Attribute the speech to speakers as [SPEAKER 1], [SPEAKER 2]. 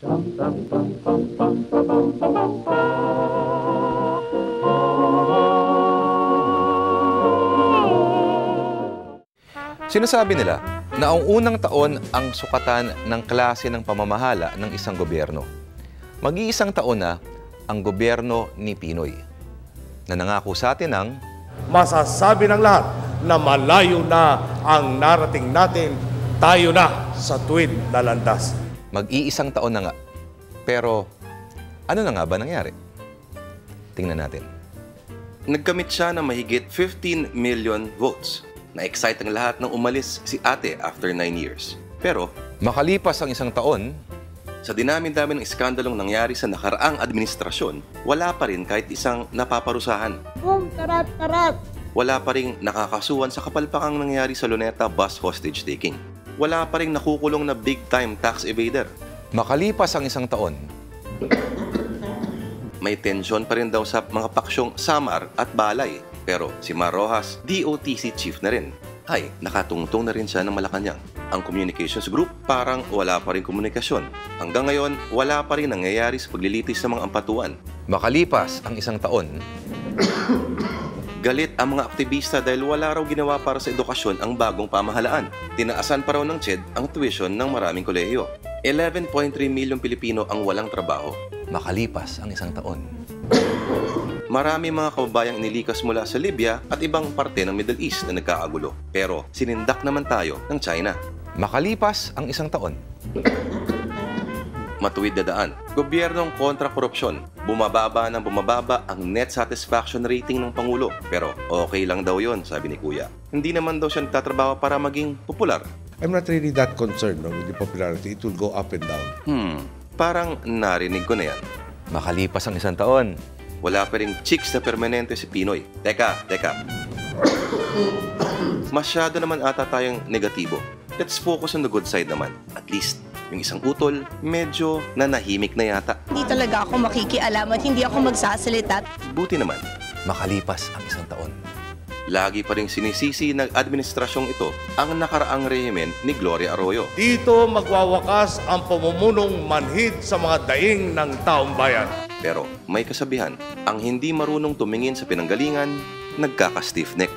[SPEAKER 1] Sinasabi nila na ang unang taon ang sukatan ng klase ng pamamahala ng isang gobyerno. Mag-iisang taon na ang gobyerno ni Pinoy, na nangako sa atin ng
[SPEAKER 2] masasabi ng lahat na malayo na ang narating natin, tayo na sa tuwid na landas.
[SPEAKER 1] Mag-iisang taon na nga. Pero ano na nga ba nangyari? Tingnan natin.
[SPEAKER 3] Nagkamit siya ng mahigit 15 million votes. Na-excite ang lahat nang umalis si ate after 9 years. Pero
[SPEAKER 1] makalipas ang isang taon,
[SPEAKER 3] sa dinami-dami ng iskandalong nangyari sa nakaraang administrasyon, wala pa rin kahit isang napaparusahan.
[SPEAKER 4] Karat!
[SPEAKER 3] Wala pa rin nakakasuhan sa kapalpakang nangyari sa Luneta bus hostage taking. Wala pa rin nakukulong na big-time tax evader.
[SPEAKER 1] Makalipas ang isang taon,
[SPEAKER 3] may tensyon pa rin daw sa mga paksyong Samar at Balay. Pero si Mar Rojas, DOTC chief na rin. Ay, nakatungtong na rin siya ng Malacanang. Ang communications group parang wala pa rin komunikasyon. Hanggang ngayon, wala pa rin nangyayari sa paglilitis ng mga ampatuan.
[SPEAKER 1] makalipas ang isang taon,
[SPEAKER 3] galit ang mga aktivista dahil wala raw ginawa para sa edukasyon ang bagong pamahalaan. Tinaasan pa raw ng CHED ang tuition ng maraming kolehiyo. 11.3 milyong Pilipino ang walang trabaho.
[SPEAKER 1] makalipas ang isang taon.
[SPEAKER 3] Marami mga kababayang inilikas mula sa Libya at ibang parte ng Middle East na nagkakagulo. Pero sinindak naman tayo ng China.
[SPEAKER 1] Makalipas ang isang taon,
[SPEAKER 3] Matuwid na daan. Gobyernong kontra korupsyon. Bumababa ng bumababa ang net satisfaction rating ng Pangulo. Pero okay lang daw yon, sabi ni Kuya. Hindi naman daw siya nagtatrabaho para maging popular.
[SPEAKER 2] I'm not really that concerned with the popularity. It will go up and down.
[SPEAKER 3] Parang narinig ko na yan.
[SPEAKER 1] makalipas ang isang taon,
[SPEAKER 3] Wala pa ring chicks na permanente si Pinoy. Teka. Masyado naman ata tayong negatibo. Let's focus on the good side naman. At least, yung isang utol, medyo nanahimik na yata.
[SPEAKER 4] Hindi talaga ako makikialam at hindi ako magsasalita.
[SPEAKER 3] Buti naman.
[SPEAKER 1] makalipas ang isang taon.
[SPEAKER 3] Lagi pa rin sinisisi ng administrasyong ito ang nakaraang rehimen ni Gloria Arroyo.
[SPEAKER 2] Dito magwawakas ang pumumunong manhid sa mga daing ng taong bayan.
[SPEAKER 3] Pero may kasabihan, ang hindi marunong tumingin sa pinanggalingan, nagkaka-stiff neck.